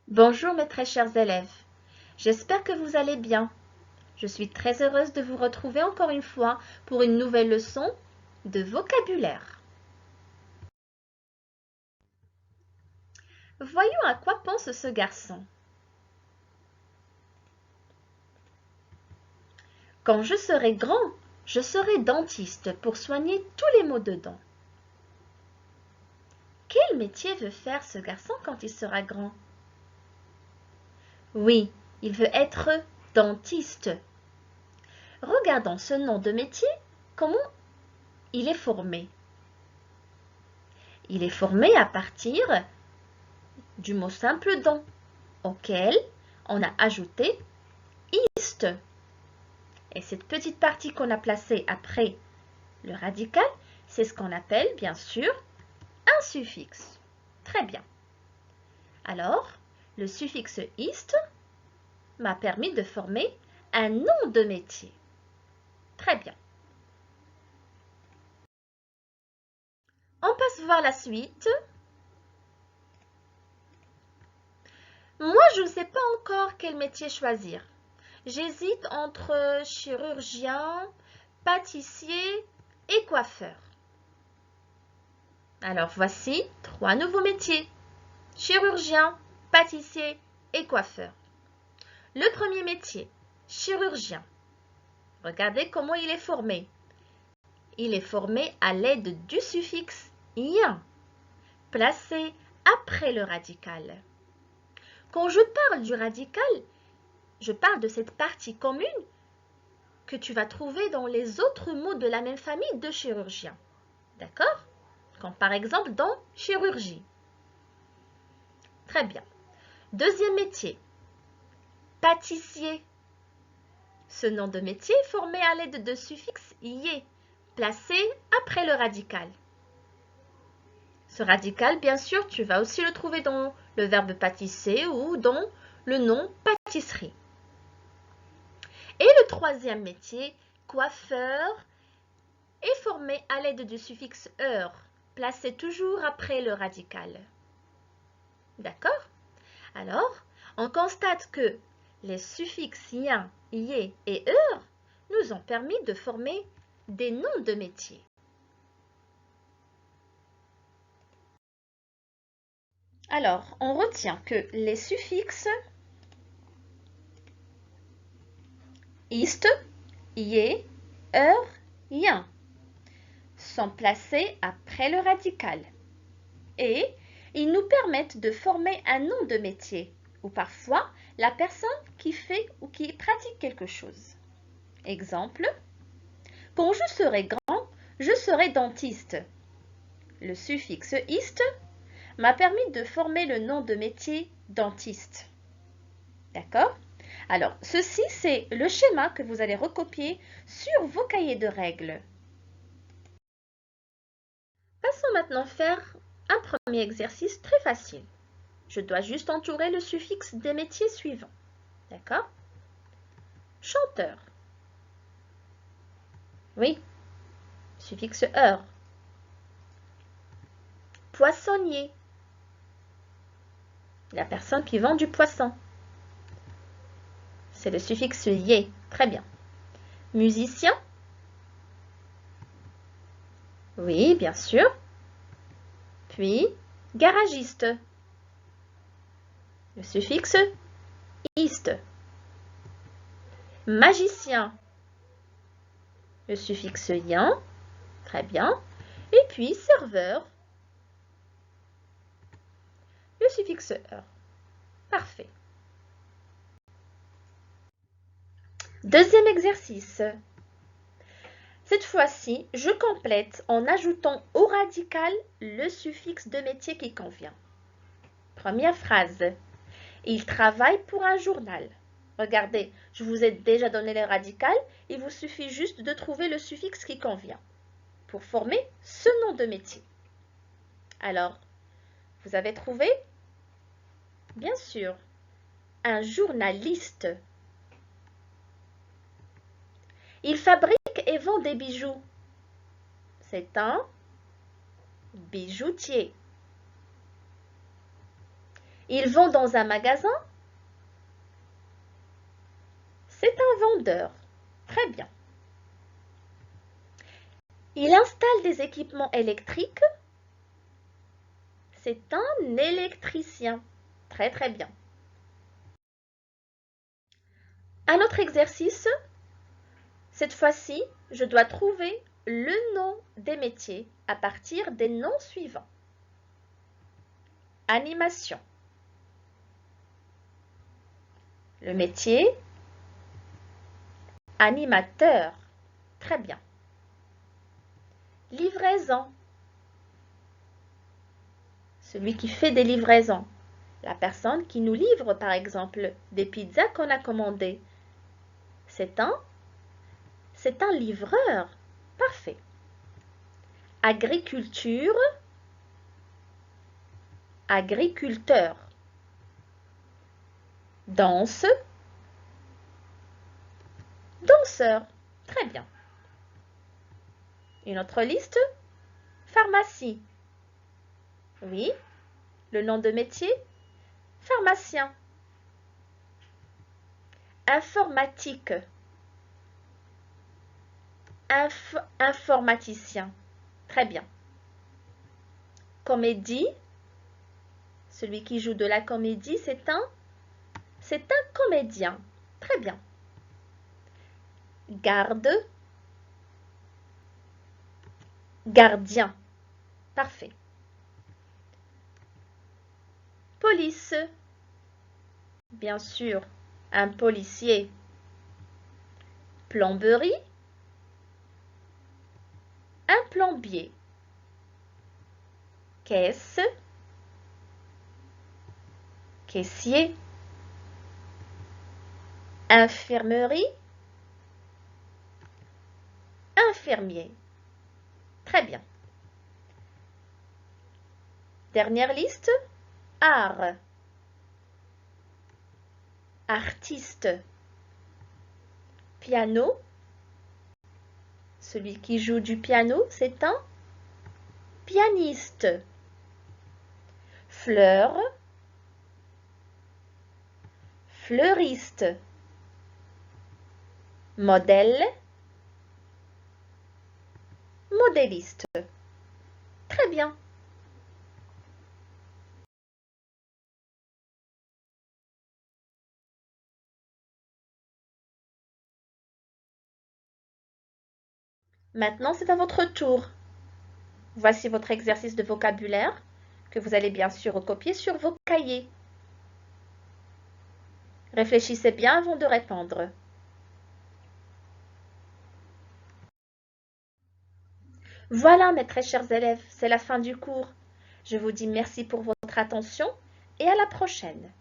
Bonjour mes très chers élèves, j'espère que vous allez bien. Je suis très heureuse de vous retrouver encore une fois pour une nouvelle leçon de vocabulaire. Voyons à quoi pense ce garçon. Quand je serai grand, je serai dentiste pour soigner tous les maux de dents. Quel métier veut faire ce garçon quand il sera grand? Oui, il veut être dentiste. Regardons ce nom de métier, comment il est formé. Il est formé à partir du mot simple dent, auquel on a ajouté ist. Et cette petite partie qu'on a placée après le radical, c'est ce qu'on appelle bien sûr un suffixe. Très bien. Alors, le suffixe ist m'a permis de former un nom de métier. Très bien. On passe voir la suite. Moi, je ne sais pas encore quel métier choisir. J'hésite entre chirurgien, pâtissier et coiffeur. Alors voici 3 nouveaux métiers. Chirurgien, pâtissier et coiffeur. Le premier métier, chirurgien. Regardez comment il est formé. Il est formé à l'aide du suffixe ien, placé après le radical. Quand je parle du radical, je parle de cette partie commune que tu vas trouver dans les autres mots de la même famille de chirurgien. D'accord? Comme par exemple dans chirurgie. Très bien. Deuxième métier, pâtissier. Ce nom de métier est formé à l'aide de suffixes ié, placé après le radical. Ce radical, bien sûr, tu vas aussi le trouver dans le verbe pâtisser ou dans le nom pâtisserie. Et le troisième métier, coiffeur, est formé à l'aide du suffixe heure, placé toujours après le radical. D'accord? Alors, on constate que les suffixes ien, ié et heure nous ont permis de former des noms de métiers. Alors, on retient que les suffixes ist, ié, heure, ien sont placés après le radical et ils nous permettent de former un nom de métier ou parfois la personne qui fait ou qui pratique quelque chose. Exemple, quand je serai grand, je serai dentiste. Le suffixe ist m'a permis de former le nom de métier dentiste. D'accord? Alors, ceci, c'est le schéma que vous allez recopier sur vos cahiers de règles. Passons maintenant faire un premier exercice très facile. Je dois juste entourer le suffixe des métiers suivants. D'accord? Chanteur. Oui, suffixe heure. Poissonnier. La personne qui vend du poisson. C'est le suffixe yé. Très bien. Musicien. Oui, bien sûr. Puis, garagiste. Le suffixe ist. Magicien. Le suffixe yen. Très bien. Et puis, serveur. Le suffixe heure. Parfait. Deuxième exercice. Cette fois-ci, je complète en ajoutant au radical le suffixe de métier qui convient. Première phrase. Il travaille pour un journal. Regardez, je vous ai déjà donné le radical. Il vous suffit juste de trouver le suffixe qui convient pour former ce nom de métier. Alors, vous avez trouvé? Bien sûr, un journaliste. Il fabrique et vend des bijoux. C'est un bijoutier. Ils vont dans un magasin. C'est un vendeur. Très bien. Il installe des équipements électriques. C'est un électricien. Très très bien. Un autre exercice. Cette fois-ci, je dois trouver le nom des métiers à partir des noms suivants. Animation. Le métier. Animateur. Très bien. Livraison. Celui qui fait des livraisons. La personne qui nous livre, par exemple, des pizzas qu'on a commandées. C'est un livreur. Parfait. Agriculture. Agriculteur. Danse. Danseur. Très bien. Une autre liste. Pharmacie. Oui. Le nom de métier. Pharmacien. Informatique. Informaticien. Très bien. Comédie. Celui qui joue de la comédie, c'est un comédien. Très bien. Garde. Gardien. Parfait. Police. Bien sûr, un policier. Plomberie. Un plombier. Caisse. Caissier. Infirmerie. Infirmier. Très bien. Dernière liste. Art. Artiste. Piano. Celui qui joue du piano, c'est un pianiste. Fleur. Fleuriste. Modèle. Modéliste. Très bien. Maintenant, c'est à votre tour. Voici votre exercice de vocabulaire que vous allez bien sûr recopier sur vos cahiers. Réfléchissez bien avant de répondre. Voilà, mes très chers élèves, c'est la fin du cours. Je vous dis merci pour votre attention et à la prochaine.